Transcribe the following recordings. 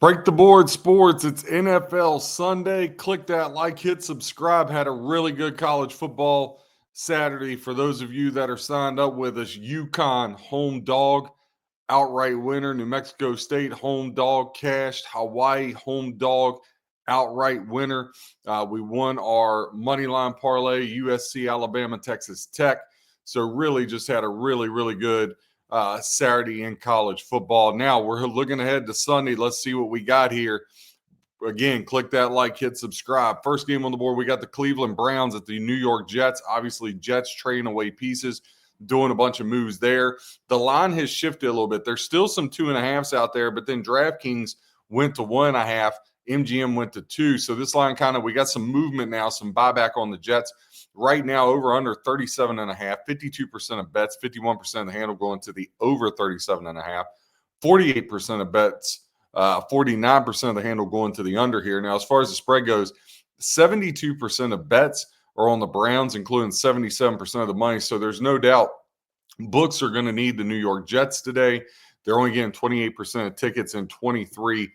Break the board sports. It's NFL Sunday. Click that like, hit subscribe. Had a really good college football Saturday. For those of you that are signed up with us, UConn home dog, outright winner. New Mexico State home dog cashed. Hawaii home dog, outright winner. We won our moneyline parlay, USC, Alabama, Texas Tech. So really just had a really good Saturday in college football. Now we're looking ahead to Sunday. Let's see what we got here. Again, click that like, hit subscribe. First game on the board, we got the Cleveland Browns at the New York Jets. Obviously, Jets trading away pieces, doing a bunch of moves there. The line has shifted a little bit. There's still some 2.5s out there, but then DraftKings went to 1.5. MGM went to 2. So this line we got some movement now, some buyback on the Jets. Right now, over under 37.5, 52% of bets, 51% of the handle going to the over 37.5, 48% of bets, 49% of the handle going to the under here. Now, as far as the spread goes, 72% of bets are on the Browns, including 77% of the money. So there's no doubt books are going to need the New York Jets today. They're only getting 28% of tickets and 23%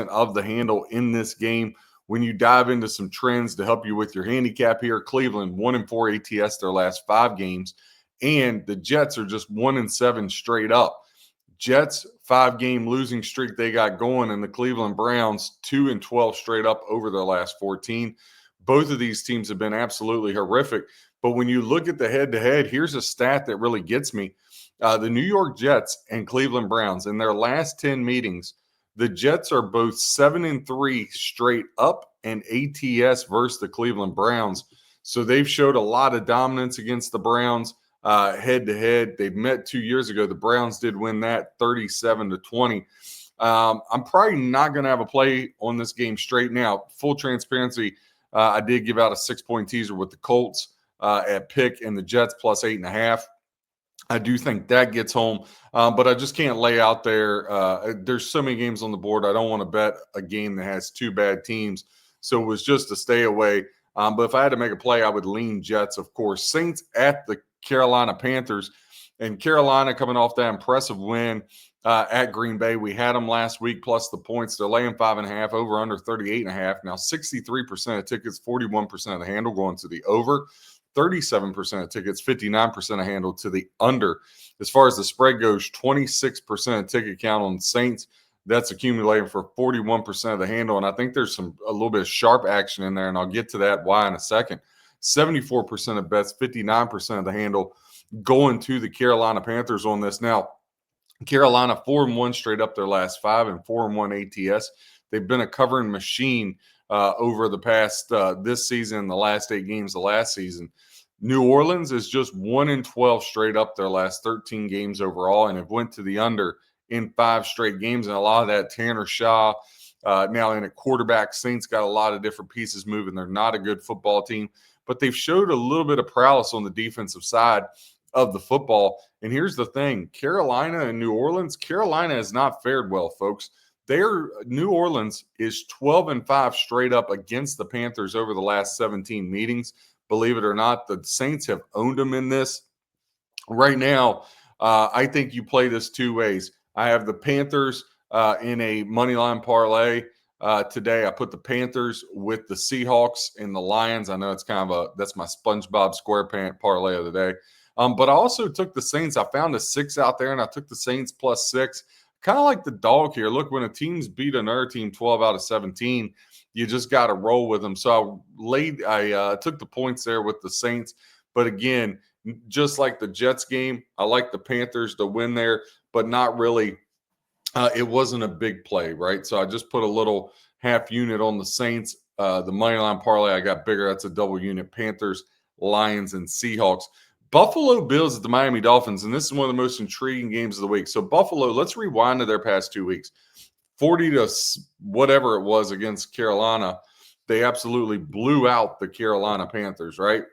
of the handle in this game. When you dive into some trends to help you with your handicap here, Cleveland 1-4 ATS their last 5 games, and the Jets are just 1-7 straight up. Jets 5-game losing streak they got going, and the Cleveland Browns 2-12 straight up over their last 14. Both of these teams have been absolutely horrific. But when you look at the head-to-head, here's a stat that really gets me. The New York Jets and Cleveland Browns, in their last 10 meetings, the Jets are both 7-3 straight up and ATS versus the Cleveland Browns. So they've showed a lot of dominance against the Browns head-to-head. They've met 2 years ago. The Browns did win that 37-20. I'm probably not going to have a play on this game straight now. Full transparency, I did give out a 6-point teaser with the Colts at pick and the Jets plus 8.5. I do think that gets home, but I just can't lay out there. There's so many games on the board. I don't want to bet a game that has 2 bad teams. So it was just to stay away. But if I had to make a play, I would lean Jets, of course. Saints at the Carolina Panthers. And Carolina coming off that impressive win at Green Bay. We had them last week plus the points. They're laying 5.5, over under 38.5. Now 63% of tickets, 41% of the handle going to the over. 37% of tickets, 59% of handle to the under. As far as the spread goes, 26% of ticket count on the Saints. That's accumulating for 41% of the handle. And I think there's a little bit of sharp action in there, and I'll get to that why in a second. 74% of bets, 59% of the handle going to the Carolina Panthers on this. Now, Carolina 4-1 straight up their last 5 and 4-1 ATS. They've been a covering machine over the past this season, the last 8 games of last season. New Orleans is just 1-12 straight up their last 13 games overall, and have went to the under in 5 straight games. And a lot of that Tanner Shaw now in a quarterback. Saints got a lot of different pieces moving. They're not a good football team, but they've showed a little bit of prowess on the defensive side of the football. And here's the thing, Carolina and New Orleans, Carolina has not fared well, folks. New Orleans is 12-5 straight up against the Panthers over the last 17 meetings. Believe it or not, the Saints have owned them in this. Right now, I think you play this 2 ways. I have the Panthers in a moneyline parlay today. I put the Panthers with the Seahawks and the Lions. I know it's that's my SpongeBob SquarePants parlay of the day. But I also took the Saints. I found a 6 out there, and I took the Saints plus 6. Kind of like the dog here. Look, when a team's beat another team 12 out of 17, you just got to roll with them. So I took the points there with the Saints. But again, just like the Jets game, I like the Panthers to win there, but not really. It wasn't a big play, right? So I just put a little half unit on the Saints. The moneyline parlay, I got bigger. That's a double unit. Panthers, Lions, and Seahawks. Buffalo Bills at the Miami Dolphins, and this is one of the most intriguing games of the week. So Buffalo, let's rewind to their past 2 weeks. 40 to whatever it was against Carolina. They absolutely blew out the Carolina Panthers, right?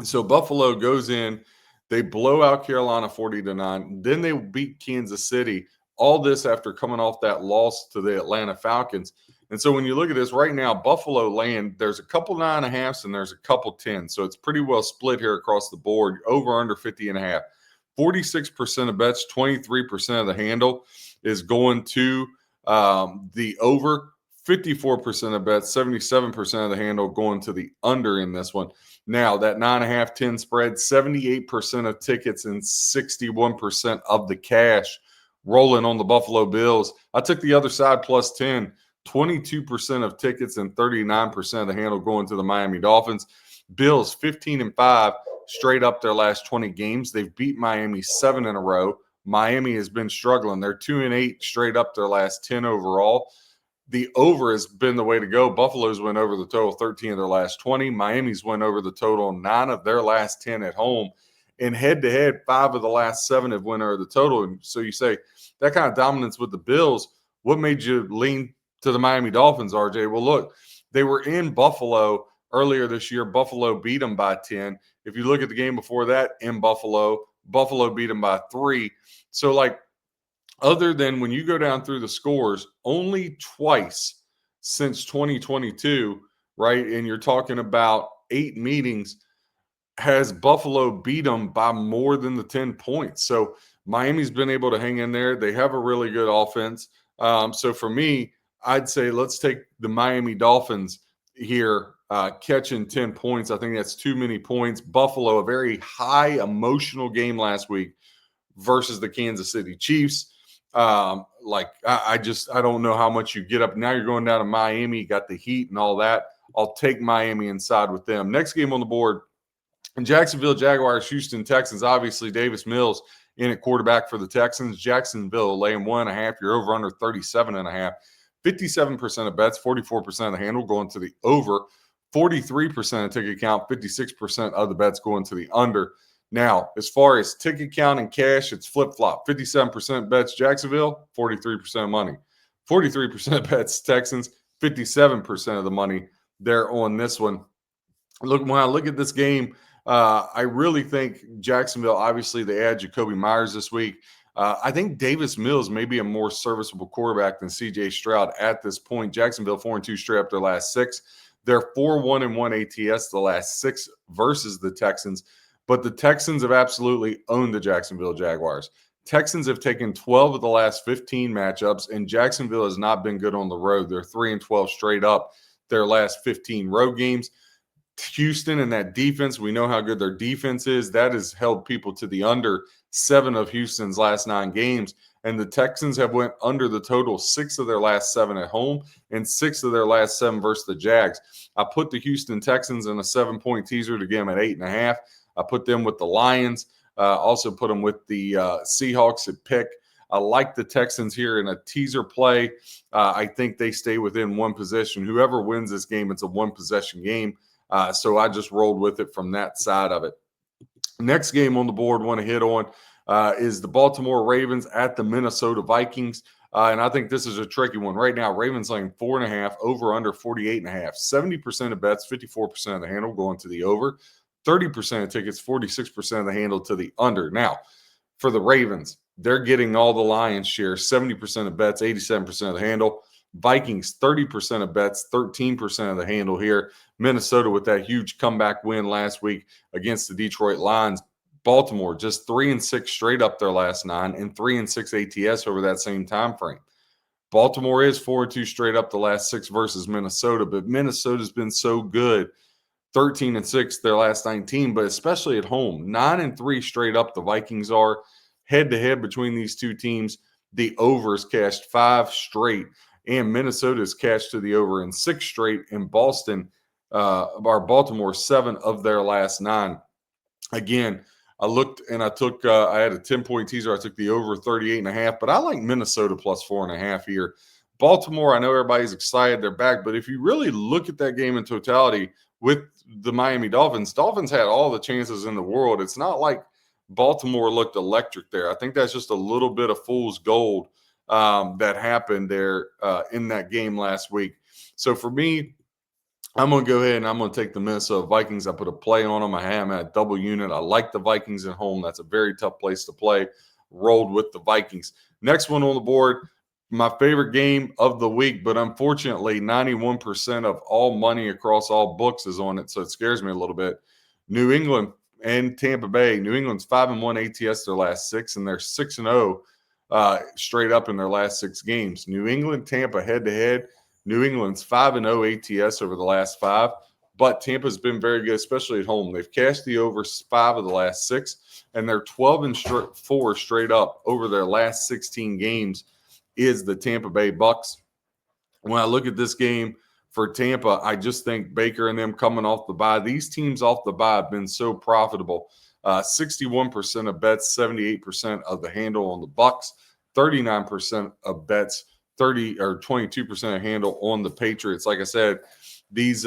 So Buffalo goes in, they blow out Carolina 40-9. Then they beat Kansas City. All this after coming off that loss to the Atlanta Falcons. And so when you look at this right now, Buffalo land, there's a couple 9.5s and there's a couple 10s. So it's pretty well split here across the board, over under 50.5. 46% of bets, 23% of the handle is going to The over, 54% of bets, 77% of the handle going to the under in this one. Now, that 9.5, 10 spread, 78% of tickets and 61% of the cash rolling on the Buffalo Bills. I took the other side plus 10, 22% of tickets and 39% of the handle going to the Miami Dolphins. Bills 15-5 straight up their last 20 games. They've beat Miami 7 in a row. Miami has been struggling. They're 2-8 straight up their last 10 overall. The over has been the way to go. Buffalo's went over the total 13 of their last 20. Miami's went over the total 9 of their last 10 at home. And head-to-head, 5 of the last 7 have went over the total. And so you say, that kind of dominance with the Bills, what made you lean to the Miami Dolphins, RJ? Well, look, they were in Buffalo earlier this year. Buffalo beat them by 10. If you look at the game before that in Buffalo, Buffalo beat them by 3. So, like, other than when you go down through the scores, only twice since 2022, right? And you're talking about 8 meetings, has Buffalo beat them by more than the 10 points. So Miami's been able to hang in there. They have a really good offense. So for me, I'd say let's take the Miami Dolphins here, catching 10 points. I think that's too many points. Buffalo, a very high emotional game last week versus the Kansas City Chiefs. I don't know how much you get up. Now you're going down to Miami, you got the heat and all that. I'll take Miami inside with them. Next game on the board, Jacksonville Jaguars, Houston Texans. Obviously, Davis Mills in at quarterback for the Texans. Jacksonville laying 1.5. You're over under 37.5. 57% of bets, 44% of the handle going to the over. 43% of ticket count, 56% of the bets going to the under. Now, as far as ticket count and cash, it's flip-flop. 57% bets Jacksonville, 43% money. 43% bets Texans, 57% of the money there on this one. Look, when I look at this game, I really think Jacksonville, obviously, they add Jacoby Myers this week. I think Davis Mills may be a more serviceable quarterback than C.J. Stroud at this point. Jacksonville 4-2 straight up their last 6. They're 4-1-1 ATS the last 6 versus the Texans. But the Texans have absolutely owned the Jacksonville Jaguars. Texans have taken 12 of the last 15 matchups, and Jacksonville has not been good on the road. They're 3-12 straight up their last 15 road games. Houston and that defense, we know how good their defense is. That has held people to the under 7 of Houston's last 9 games. And the Texans have went under the total 6 of their last 7 at home and 6 of their last 7 versus the Jags. I put the Houston Texans in a 7-point teaser to get them at 8.5. I put them with the Lions. Also put them with the Seahawks at pick. I like the Texans here in a teaser play. I think they stay within one possession. Whoever wins this game, it's a one-possession game. So I just rolled with it from that side of it. Next game on the board want to hit on is the Baltimore Ravens at the Minnesota Vikings. And I think this is a tricky one. Right now, Ravens laying 4.5, over under 48.5. 70% of bets, 54% of the handle going to the over. 30% of tickets, 46% of the handle to the under. Now, for the Ravens, they're getting all the lion's share, 70% of bets, 87% of the handle. Vikings, 30% of bets, 13% of the handle here. Minnesota with that huge comeback win last week against the Detroit Lions. Baltimore, just 3-6 straight up their last 9 and 3-6 ATS over that same time frame. Baltimore is 4-2 straight up the last 6 versus Minnesota, but Minnesota's been so good. 13-6 their last 19, but especially at home. 9-3 straight up the Vikings are. Head-to-head between these two teams, the overs cashed 5 straight, and Minnesota's cashed to the over in 6 straight, and Baltimore 7 of their last 9. Again, I looked and I took I had a 10-point teaser. I took the over 38.5, but I like Minnesota plus 4.5 here. Baltimore, I know everybody's excited. They're back, but if you really look at that game in totality with the Miami Dolphins had all the chances in the world. It's not like Baltimore looked electric there. I think that's just a little bit of fool's gold that happened there in that game last week. So for me, I'm going to go ahead and I'm going to take the Minnesota Vikings. I put a play on them. I have them at a double unit. I like the Vikings at home. That's a very tough place to play. Rolled with the Vikings. Next one on the board, my favorite game of the week, but unfortunately 91% of all money across all books is on it, so it scares me a little bit. New England and Tampa Bay. New England's 5-1 ATS their last 6, and they're 6-0 straight up in their last 6 games. New England, Tampa head-to-head. New England's 5-0 ATS over the last 5, but Tampa's been very good, especially at home. They've cashed the over 5 of the last 6, and they're 12-4 straight up over their last 16 games is the Tampa Bay Bucks. When I look at this game for Tampa, I just think Baker and them coming off the bye. These teams off the bye have been so profitable. 61% of bets, 78% of the handle on the Bucks, 39% of bets, 22% of handle on the Patriots. Like I said, these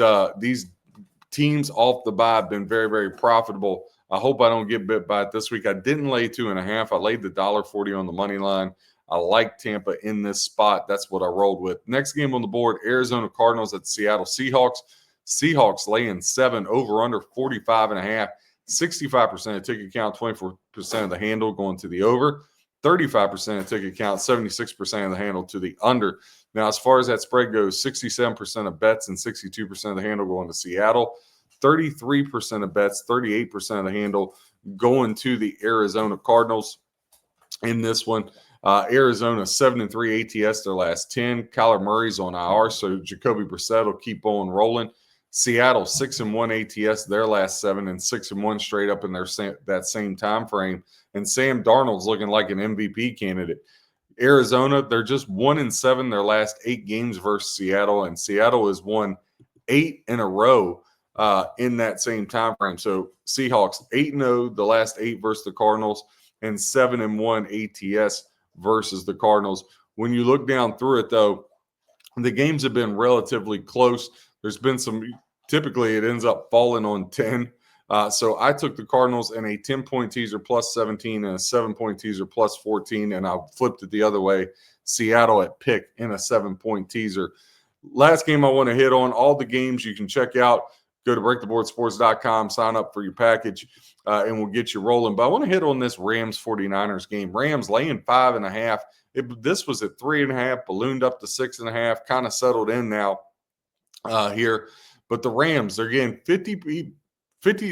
teams off the bye have been very, very profitable. I hope I don't get bit by it this week. I didn't lay 2.5. I laid the $1.40 on the money line. I like Tampa in this spot. That's what I rolled with. Next game on the board, Arizona Cardinals at Seattle Seahawks. Seahawks laying 7, over under 45.5. 65% of ticket count, 24% of the handle going to the over. 35% of ticket count, 76% of the handle to the under. Now, as far as that spread goes, 67% of bets and 62% of the handle going to Seattle. 33% of bets, 38% of the handle going to the Arizona Cardinals in this one. Arizona 7-3 ATS their last 10. Kyler Murray's on IR, so Jacoby Brissett will keep on rolling. Seattle 6-1 ATS their last 7 and 6-1 straight up in that same time frame. And Sam Darnold's looking like an MVP candidate. Arizona, they're just 1-7 their last 8 games versus Seattle, and Seattle has won 8 in a row in that same time frame. So Seahawks 8-0 the last 8 versus the Cardinals, and 7-1 ATS versus the Cardinals. When you look down through it, though, the games have been relatively close. There's been typically it ends up falling on 10. So I took the Cardinals in a 10-point teaser plus 17 and a 7-point teaser plus 14, and I flipped it the other way. Seattle at pick in a 7-point teaser. Last game I want to hit on, all the games you can check out. Go to breaktheboardsports.com, sign up for your package, and we'll get you rolling. But I want to hit on this Rams-49ers game. Rams laying 5.5. This was at 3.5, ballooned up to 6.5, kind of settled in now here. But the Rams, they're getting 50,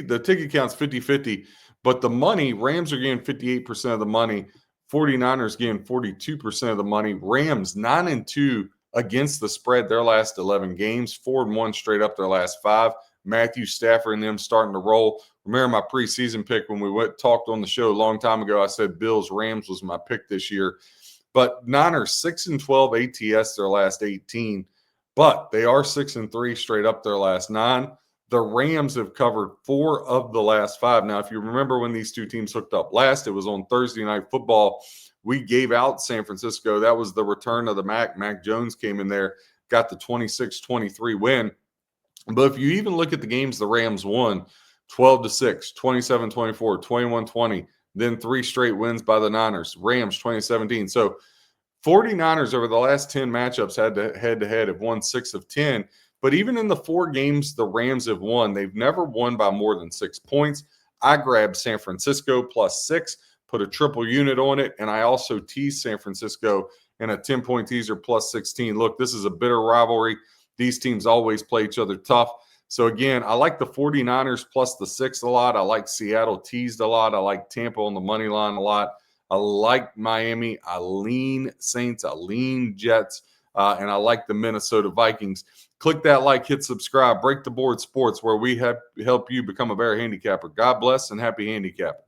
the ticket count's 50-50, but the money, Rams are getting 58% of the money. 49ers getting 42% of the money. Rams 9-2 against the spread their last 11 games, 4-1 straight up their last 5. Matthew Stafford and them starting to roll. Remember my preseason pick when we talked on the show a long time ago, I said Bills Rams was my pick this year. But Niners 6-12 ATS their last 18, but they are 6-3 straight up their last 9. The Rams have covered 4 of the last 5. Now, if you remember when these two teams hooked up last, it was on Thursday Night Football. We gave out San Francisco. That was the return of the Mac. Mac Jones came in there, got the 26-23 win. But if you even look at the games the Rams won, 12-6, 27-24, 21-20, then 3 straight wins by the Niners. Rams 2017. So 49ers over the last 10 matchups head-to-head have won 6 of 10. But even in the 4 games the Rams have won, they've never won by more than 6 points. I grabbed San Francisco plus 6, put a triple unit on it, and I also teased San Francisco in a 10-point teaser plus 16. Look, this is a bitter rivalry. These teams always play each other tough. So, again, I like the 49ers plus the 6 a lot. I like Seattle teased a lot. I like Tampa on the money line a lot. I like Miami. I lean Saints. I lean Jets. And I like the Minnesota Vikings. Click that like, hit subscribe. Break the Board Sports, where we help you become a better handicapper. God bless and happy handicapping.